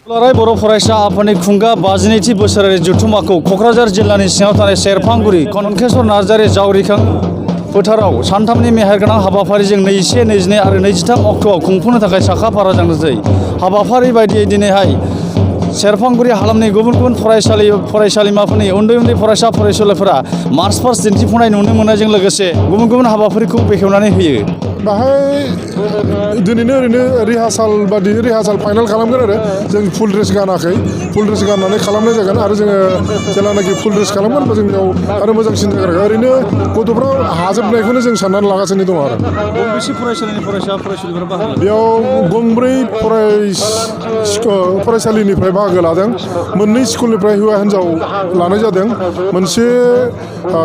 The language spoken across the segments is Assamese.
दुलाराय बर' फरायसा आफादनि खुंगा 52थि बोसोरारि जथुम्माखौ क'क्राझार जिल्लानि सिङाव थानाय सेरफांगुरि कनकेश्वर नार्जारि जावरिखां फोथाराव सानथामनि मेहेरगोनां हाबाफारिजों 22, 22 आरो 23 अक्ट'आव खुंफुंनो थाखाय साखाफारा जानोसै। हाबाफारि बायदियै दिनैहाय सेरफांगुरि हालामनि गुबुन गुबुन फरायसालिमाफोरनि उन्दै फरायसा फरायसुलिफोरा मार्च पास्ट दिन्थिफुंनाय नुनो मोननायजों लोगोसे गुबुन गुबुन हाबाफारिखौ बेखेवनानै होयो। बाहाय दिनैनो ओरैनो रिहार्साल फाइनाल खालामगोन आरो जों फुल ड्रेस गानाखै फुल ड्रेस गाननानै खालामनाय जागोन आरो जोङो जेब्लानाखि फुल ड्रेस खालामगोन होनबा जोंनियाव आरो मोजांसिन जागोन। ओरैनो गथ'फ्रा हाजोबनायखौनो जों साननानै लागासिनो दङ आरो। गंबेसे फरायसालिनि फरायसुलिफोरा बाहागो लादों? बेयाव गंब्रै फरायसालिनिफ्राय बाहागो लादों। मोननै स्कुलनिफ्राय हौवा हिन्जाव लानाय जादों। मोनसे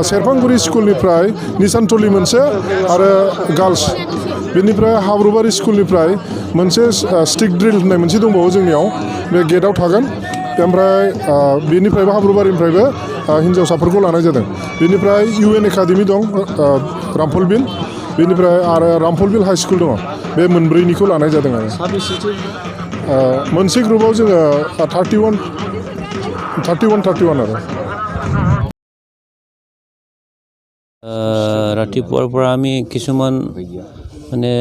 सेरफांगुरि स्कुलनिफ्राय निसानथलि मोनसे आरो गार्लस, बेनिफ्राय हाब्रुबारि स्कुलनिफ्राय मोनसे स्टिक ड्रिल होननाय मोनसे दंबावो जोंनियाव, बे गेटआव थागोन। ओमफ्राय बेनिफ्रायबो हाब्रुबारिनिफ्रायबो हिन्जावसाफोरखौ लानाय जादों। बेनिफ्राय UN एकाडेमि दं रामफलबिल, बेनिफ्राय आरो रामफलबिल हाइ स्कुल दङ। बे मोनब्रैनिखौ लानाय जादों आरो। मोनसे ग्रुपाव जोङो 31 आरो। ৰাতিপুৱাৰ পৰা আমি কিছুমান মানে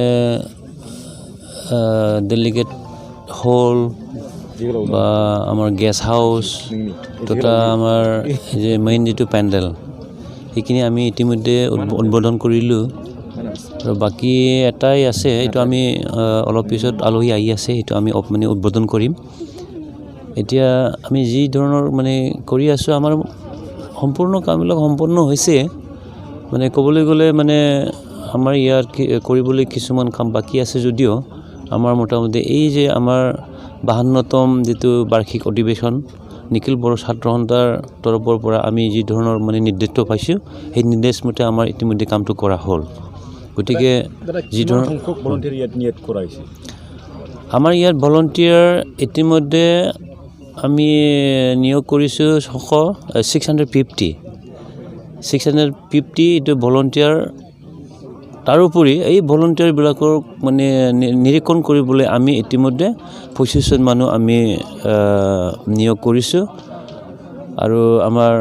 ডেলিগেট হল বা আমাৰ গেষ্ট হাউচ তথা আমাৰ যে মেইন যিটো পেণ্ডেল সেইখিনি আমি ইতিমধ্যে উদ্বোধন কৰিলোঁ। আৰু বাকী এটাই আছে, এইটো আমি অলপ পিছত আলহী আহি আছে, এইটো আমি মানে উদ্বোধন কৰিম। এতিয়া আমি যি ধৰণৰ মানে কৰি আছোঁ, আমাৰ সম্পূৰ্ণ কামবিলাক সম্পূৰ্ণ হৈছে। মানে ক'বলৈ গ'লে মানে আমাৰ ইয়াত কৰিবলৈ কিছুমান কাম বাকী আছে যদিও আমাৰ মোটামুটি এই যে আমাৰ 52তম যিটো বাৰ্ষিক অধিৱেশন নিখিল বড়ো ছাত্ৰ সন্থাৰ তৰফৰ পৰা আমি যি ধৰণৰ মানে নিৰ্দেশ পাইছোঁ, সেই নিৰ্দেশ মতে আমাৰ ইতিমধ্যে কামটো কৰা হ'ল। গতিকে যি ধৰণৰ আমাৰ ইয়াত ভলণ্টিয়াৰ ইতিমধ্যে আমি নিয়োগ কৰিছোঁ 650 এইটো ভলণ্টিয়াৰ। তাৰোপৰি এই ভলণ্টিয়াৰবিলাকৰ মানে নিৰীক্ষণ কৰিবলৈ আমি ইতিমধ্যে 25জন মানুহ আমি নিয়োগ কৰিছোঁ। আৰু আমাৰ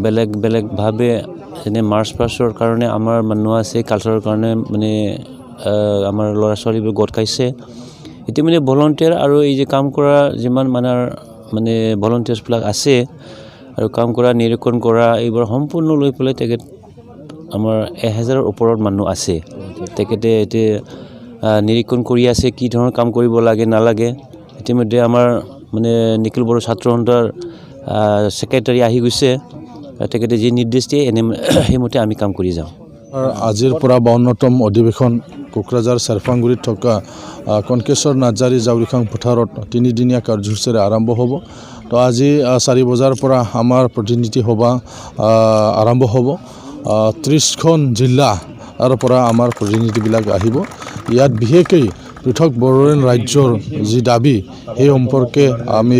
বেলেগভাৱে যেনে মাৰ্চ পাষ্টৰ কাৰণে আমাৰ মানুহ আছে, কালচাৰৰ কাৰণে মানে আমাৰ ল'ৰা ছোৱালীবোৰ গোট খাইছে। ইতিমধ্যে ভলণ্টিয়াৰ আৰু এই যে কাম কৰা যিমান মানে ভলণ্টিয়াৰ্ছবিলাক আছে আৰু কাম কৰা নিৰীক্ষণ কৰা এইবোৰ সম্পূৰ্ণ লৈ পেলাই তেখেত আমাৰ 1000ৰ ওপৰত মানুহ আছে। তেখেতে এতিয়া নিৰীক্ষণ কৰি আছে কি ধৰণৰ কাম কৰিব লাগে নালাগে। ইতিমধ্যে আমাৰ মানে নিখিল বড়ো ছাত্ৰ সন্থাৰ ছেক্ৰেটাৰী আহি গৈছে, তেখেতে যি নিৰ্দেশ দিয়ে সেইমতে আমি কাম কৰি যাওঁ। আজিৰ পৰা 52তম অধিৱেশন কোকৰাঝাৰ চেৰফাংগুৰিত থকা কনকেশ্বৰ নাৰ্জাৰী জাউৰিখাং পথাৰত 3দিনীয়া কাৰ্যসূচীৰে আৰম্ভ হ'ব। তো আজি 4 বজাৰ পৰা আমাৰ প্ৰতিনিধি সভা আৰম্ভ হ'ব। 30খন জিলাৰ পৰা আমাৰ প্ৰতিনিধিবিলাক আহিব। ইয়াত বিশেষকৈ পৃথক বড়োলেণ্ড ৰাজ্যৰ যি দাবী সেই সম্পৰ্কে আমি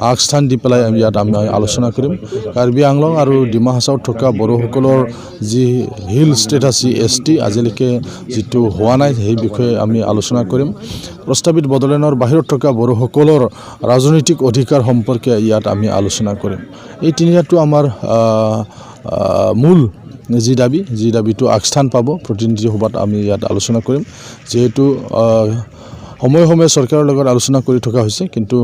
আগস্থান দি পেলাই ইয়াত আমি আলোচনা কৰিম। কাৰ্বি আংলং আৰু ডিমা হাছাওত থকা বড়োসকলৰ যি হিল ষ্টেটাছ ST আজিলৈকে যিটো হোৱা নাই, সেই বিষয়ে আমি আলোচনা কৰিম। প্ৰস্তাৱিত বড়োলেণ্ডৰ বাহিৰত থকা বড়োসকলৰ ৰাজনৈতিক অধিকাৰ সম্পৰ্কে ইয়াত আমি আলোচনা কৰিম। এই তিনিটাটো আমাৰ মূল যি দাবীটো আগস্থান পাব প্ৰতিনিধি সভাত আমি ইয়াত আলোচনা কৰিম। যিহেতু সময়ে চৰকাৰৰ লগত আলোচনা কৰি থকা হৈছে, কিন্তু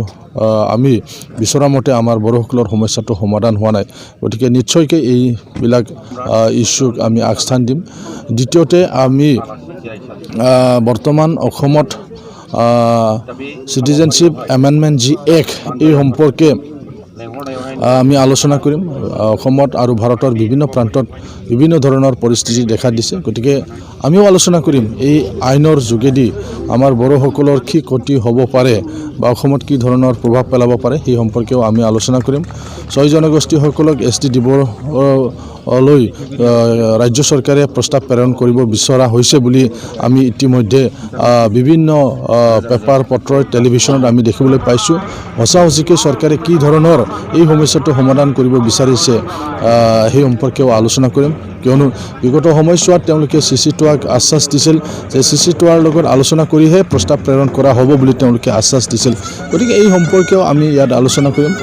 আমি বিচৰা মতে আমাৰ বড়োসকলৰ সমস্যাটো সমাধান হোৱা নাই। গতিকে নিশ্চয়কৈ এইবিলাক ইছ্যুক আমি আগস্থান দিম। দ্বিতীয়তে আমি বৰ্তমান অসমত চিটিজেনশ্বিপ এমেণ্ডমেণ্ট যি এক্ট এই সম্পৰ্কে আমি আলোচনা কৰিম। অসমত আৰু ভাৰতৰ বিভিন্ন প্ৰান্তত বিভিন্ন ধৰণৰ পৰিস্থিতি দেখা দিছে। গতিকে আমিও আলোচনা কৰিম এই আইনৰ যোগেদি আমাৰ বড়োসকলৰ কি ক্ষতি হ'ব পাৰে বা অসমত কি ধৰণৰ প্ৰভাৱ পেলাব পাৰে সেই সম্পৰ্কেও আমি আলোচনা কৰিম। 6 জনগোষ্ঠীসকলক ST দিবলৈ ৰাজ্য চৰকাৰে প্ৰস্তাৱ প্ৰেৰণ কৰিব বিচৰা হৈছে বুলি আমি ইতিমধ্যে বিভিন্ন পেপাৰ পত্ৰ টেলিভিশ্যনত আমি দেখিবলৈ পাইছোঁ। সঁচাকৈ চৰকাৰে কি ধৰণৰ এই সমস্যাটো সমাধান কৰিব বিচাৰিছে সেই সম্পৰ্কেও আলোচনা কৰিম। কিয়নো বিগত সময়ছোৱাত তেওঁলোকে CC2ক আশ্বাস দিছিল যে CC2ৰ লগত আলোচনা কৰিহে প্ৰস্তাৱ প্ৰেৰণ কৰা হ'ব বুলি তেওঁলোকে আশ্বাস দিছিল। গতিকে এই সম্পৰ্কেও আমি ইয়াত আলোচনা কৰিম।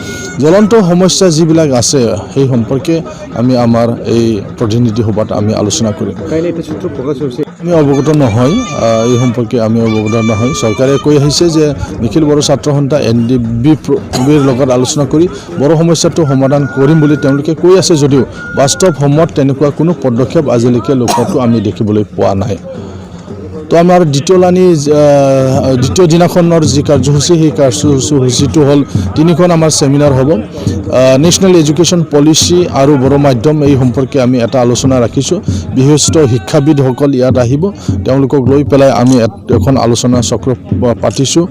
জ্বলন্ত সমস্যা যিবিলাক আছে সেই সম্পৰ্কে আমি আমাৰ এই প্ৰতিনিধি সভাত আমি আলোচনা কৰিম। আমি অৱগত নহয়, এই সম্পৰ্কে আমি অৱগত নহয়। চৰকাৰে কৈ আহিছে যে নিখিল বড়ো ছাত্ৰ সন্থা NDBৰ লগত আলোচনা কৰি বড়ো সমস্যাটো সমাধান কৰিম বুলি তেওঁলোকে কৈ আছে যদিও বাস্তৱ সময়ত তেনেকুৱা কোনো পদক্ষেপ আজিলৈকে লোকতো আমি দেখিবলৈ পোৱা নাই। তো আমাৰ দ্বিতীয় দিনাখনৰ যি কাৰ্যসূচী সেই কাৰ্যসূচীটো হ'ল 3খন আমাৰ চেমিনাৰ হ'ব। নেশ্যনেল এডুকেশ্যন পলিচি আৰু বড়ো মাধ্যম এই সম্পৰ্কে আমি এটা আলোচনা ৰাখিছোঁ। বিশিষ্ট শিক্ষাবিদসকল ইয়াত আহিব, তেওঁলোকক লৈ পেলাই আমি এখন আলোচনা চক্ৰ পাতিছোঁ।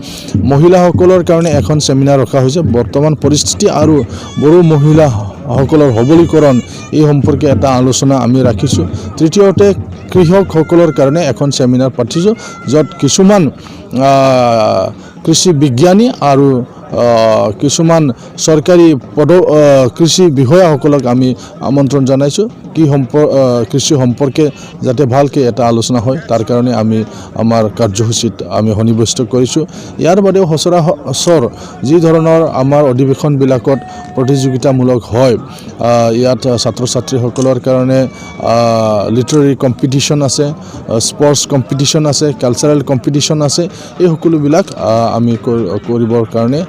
মহিলাসকলৰ কাৰণে এখন চেমিনাৰ ৰখা হৈছে। বৰ্তমান পৰিস্থিতি আৰু বড়ো মহিলাসকলৰ সবলীকৰণ এই সম্পৰ্কে এটা আলোচনা আমি ৰাখিছোঁ। তৃতীয়তে কৃষকসকলৰ কাৰণে এখন চেমিনাৰ পাতিছোঁ, য'ত কিছুমান কৃষি বিজ্ঞানী আৰু কিছুমান চৰকাৰী কৃষি বিষয়াসকলক আমি আমন্ত্ৰণ জনাইছোঁ। কৃষি সম্পৰ্কে যাতে ভালকৈ এটা আলোচনা হয় তাৰ কাৰণে আমি আমাৰ কাৰ্যসূচীত আমি সন্নিৱিষ্ট কৰিছোঁ। ইয়াৰ বাদেও সচৰাচৰ যি ধৰণৰ আমাৰ অধিৱেশনবিলাকত প্ৰতিযোগিতামূলক হয়, ইয়াত ছাত্ৰ ছাত্ৰীসকলৰ কাৰণে লিটাৰেৰী কম্পিটিশ্যন আছে, স্পৰ্টছ কম্পিটিশ্যন আছে, কালচাৰেল কম্পিটিশ্যন আছে, এই সকলোবিলাক আমি কৰিবৰ কাৰণে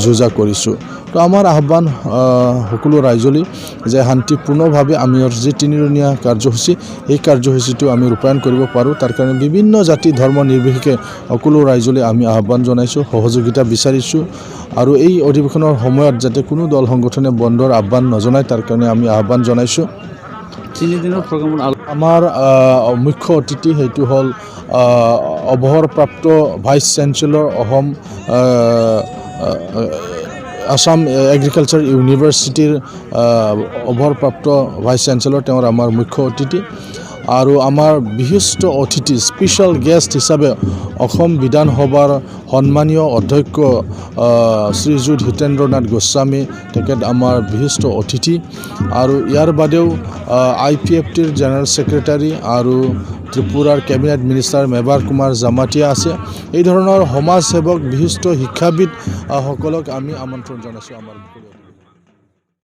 যোজা কৰিছোঁ। তো আমাৰ আহ্বান সকলো ৰাইজলৈ যে শান্তিপূৰ্ণভাৱে আমি যি 3দিনীয়া কাৰ্যসূচী এই কাৰ্যসূচীটো আমি ৰূপায়ণ কৰিব পাৰোঁ, তাৰ কাৰণে বিভিন্ন জাতি ধৰ্ম নিৰ্বিশেষে সকলো ৰাইজলৈ আমি আহ্বান জনাইছোঁ, সহযোগিতা বিচাৰিছোঁ। আৰু এই অধিৱেশনৰ সময়ত যাতে কোনো দল সংগঠনে বন্ধৰ আহ্বান নজনায় তাৰ কাৰণে আমি আহ্বান জনাইছোঁ। 3 দিনৰ প্ৰগ্ৰামত আমাৰ মুখ্য অতিথি সেইটো হ'ল অৱসৰপ্ৰাপ্ত ভাইচ চেঞ্চেলৰ আসাম এগ্ৰিকালচাৰ ইউনিভাৰ্চিটিৰ অৱসৰপ্ৰাপ্ত ভাইচ চেঞ্চেলৰ, তেওঁৰ আমাৰ মুখ্য অতিথি। আৰু আমাৰ বিশিষ্ট অতিথি স্পেচিয়েল গেষ্ট হিচাপে অসম বিধানসভাৰ সন্মানীয় অধ্যক্ষ শ্ৰীযুত হিতেন্দ্ৰ নাথ গোস্বামী, তেখেত আমাৰ বিশিষ্ট অতিথি। আৰু ইয়াৰ বাদেও IPFTৰ জেনেৰেল ছেক্ৰেটাৰী আৰু ত্ৰিপুৰাৰ কেবিনেট মিনিষ্টাৰ মেবাৰ কুমাৰ জামাতিয়া আছে। এই ধৰণৰ সমাজসেৱক বিশিষ্ট শিক্ষাবিদ সকলক আমি আমন্ত্ৰণ জনাইছোঁ আমাৰ